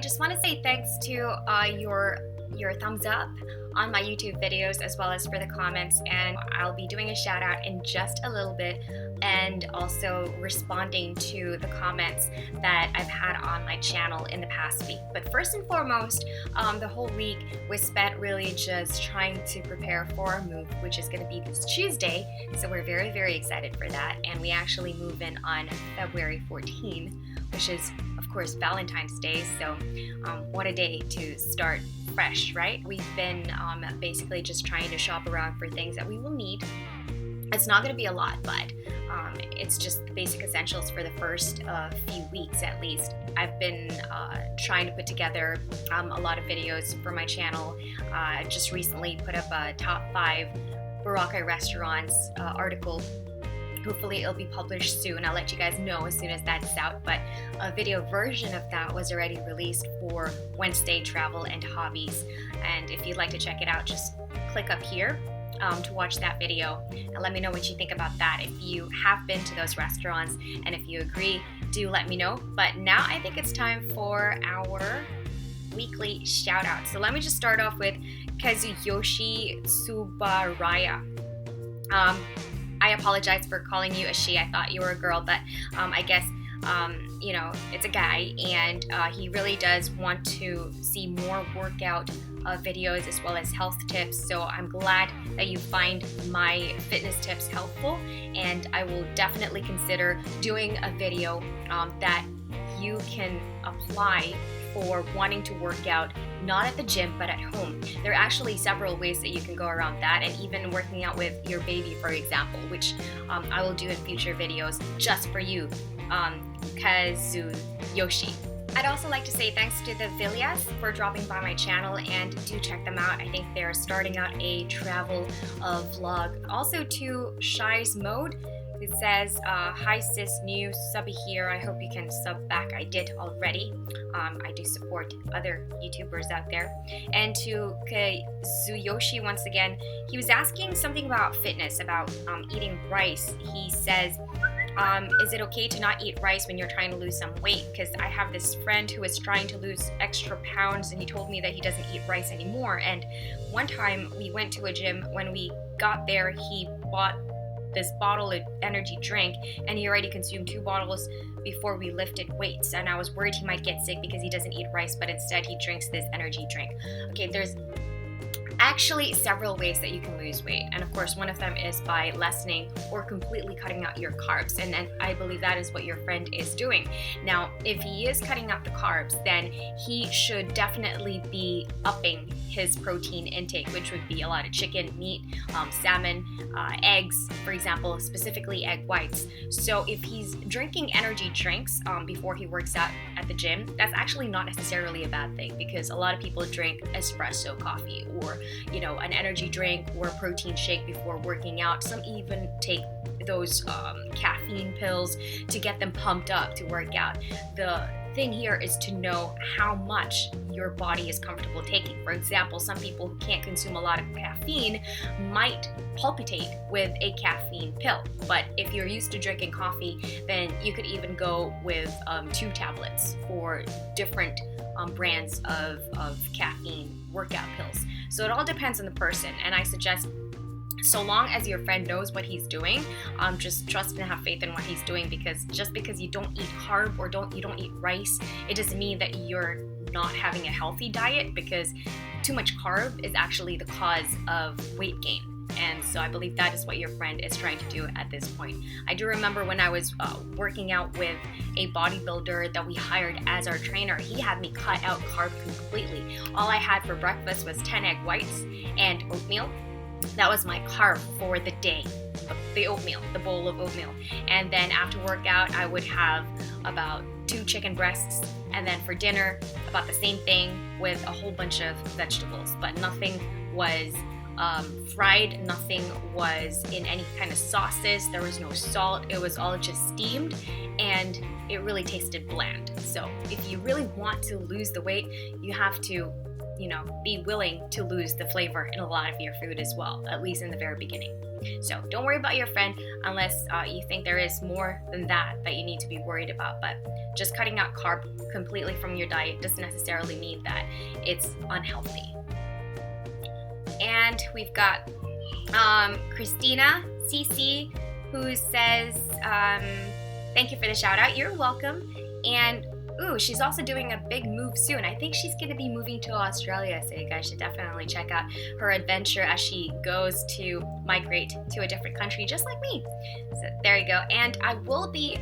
just want to say thanks to your thumbs up on my YouTube videos as well as for the comments, and I'll be doing a shout out in just a little bit and also responding to the comments that I've had on my channel in the past week. But first and foremost, the whole week was spent really just trying to prepare for our move, which is going to be this Tuesday. So we're very, very excited for that, and we actually move in on February 14, which is of course Valentine's Day. So what a day to start fresh, right? We've been basically just trying to shop around for things that we will need. It's not going to be a lot, but it's just the basic essentials for the first few weeks at least. I've been trying to put together a lot of videos for my channel. Just recently put up a top 5 Boracay restaurants article. Hopefully it'll be published soon. I'll let you guys know as soon as that's out, but a video version of that was already released for Wednesday Travel and Hobbies, and if you'd like to check it out, just click up here to watch that video and let me know what you think about that. If you have been to those restaurants and if you agree, do let me know. But now I think it's time for our weekly shout out. So let me just start off with Kazuyoshi Tsubaraya. I apologize for calling you a she. I thought you were a girl, but I guess it's a guy, and he really does want to see more workout videos as well as health tips. So I'm glad that you find my fitness tips helpful, and I will definitely consider doing a video that you can apply for wanting to work out not at the gym but at home. There are actually several ways that you can go around that, and even working out with your baby, for example, which I will do in future videos just for you, Kazuyoshi. I'd also like to say thanks to the Villas for dropping by my channel, and do check them out. I think they're starting out a travel vlog. Also to Shy's Mode, it says, hi sis, new subby here. I hope you can sub back. I did already. I do support other YouTubers out there. And to Kazuyoshi once again, he was asking something about fitness, about eating rice. He says, is it okay to not eat rice when you're trying to lose some weight? Because I have this friend who is trying to lose extra pounds, and he told me that he doesn't eat rice anymore. And one time we went to a gym. When we got there, he bought this bottle of energy drink, and he already consumed 2 bottles before we lifted weights, and I was worried he might get sick because he doesn't eat rice, but instead he drinks this energy drink. Okay, there's actually several ways that you can lose weight, and of course one of them is by lessening or completely cutting out your carbs, and I believe that is what your friend is doing. Now, if he is cutting out the carbs, then he should definitely be upping his protein intake, which would be a lot of chicken, meat, salmon, eggs, for example, specifically egg whites. So if he's drinking energy drinks before he works out at the gym, that's actually not necessarily a bad thing, because a lot of people drink espresso coffee or an energy drink or a protein shake before working out. Some even take those caffeine pills to get them pumped up to work out. The thing here is to know how much your body is comfortable taking. For example, some people who can't consume a lot of caffeine might palpitate with a caffeine pill, but if you're used to drinking coffee, then you could even go with 2 tablets for different brands of caffeine workout pills. So it all depends on the person, and I suggest, so long as your friend knows what he's doing, just trust and have faith in what he's doing, because just because you don't eat carb or you don't eat rice, it doesn't mean that you're not having a healthy diet, because too much carb is actually the cause of weight gain. And so I believe that is what your friend is trying to do at this point. I do remember when I was working out with a bodybuilder that we hired as our trainer, he had me cut out carb completely. All I had for breakfast was 10 egg whites and oatmeal. That was my carb for the day, the oatmeal, the bowl of oatmeal. And then after workout, I would have about 2 chicken breasts. And then for dinner, about the same thing with a whole bunch of vegetables. But nothing was fried, nothing was in any kind of sauces. There was no salt. It was all just steamed, and it really tasted bland. So if you really want to lose the weight, you have to be willing to lose the flavor in a lot of your food as well, at least in the very beginning. So don't worry about your friend unless you think there is more than that you need to be worried about. But just cutting out carb completely from your diet doesn't necessarily mean that it's unhealthy. And we've got Christina CC, who says, thank you for the shout out. You're welcome. And she's also doing a big move soon. I think she's going to be moving to Australia, so you guys should definitely check out her adventure as she goes to migrate to a different country, just like me. So there you go. And I will be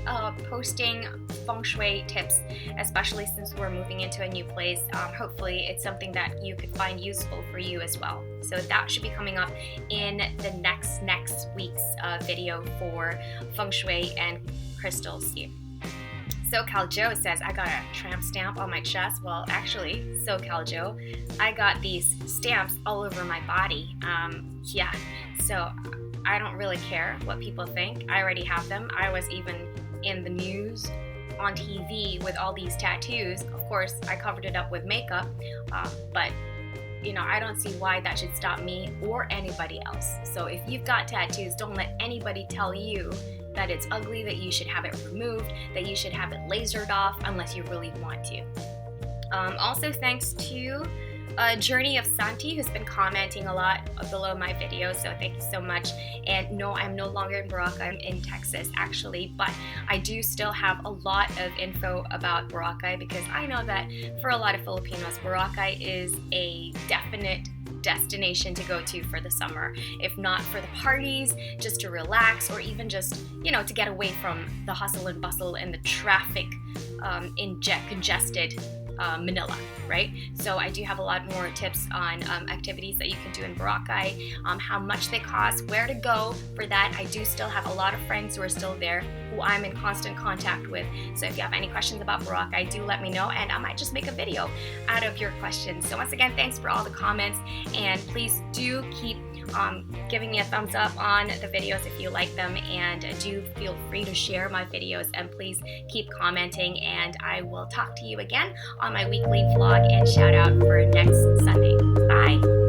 posting feng shui tips, especially since we're moving into a new place. Hopefully it's something that you could find useful for you as well. So that should be coming up in the next week's video for feng shui and crystals here. SoCal Joe says, I got a tramp stamp on my chest. Well, actually, SoCal Joe, I got these stamps all over my body. Yeah, so I don't really care what people think. I already have them. I was even in the news on TV with all these tattoos. Of course, I covered it up with makeup, but I don't see why that should stop me or anybody else. So if you've got tattoos, don't let anybody tell you that it's ugly, that you should have it removed, that you should have it lasered off unless you really want to. Also, thanks to Journey of Santi, who's been commenting a lot below my videos, so thank you so much. And no, I'm no longer in Boracay, I'm in Texas actually, but I do still have a lot of info about Boracay because I know that for a lot of Filipinos, Boracay is a definite destination to go to for the summer, if not for the parties, just to relax, or even just to get away from the hustle and bustle and the traffic congested Manila, right? So I do have a lot more tips on activities that you can do in Boracay, how much they cost, where to go for that. I do still have a lot of friends who are still there who I'm in constant contact with. So if you have any questions about Boracay, do let me know and I might just make a video out of your questions. So once again, thanks for all the comments, and please do keep giving me a thumbs up on the videos if you like them, and do feel free to share my videos, and please keep commenting, and I will talk to you again on my weekly vlog and shout out for next Sunday. Bye!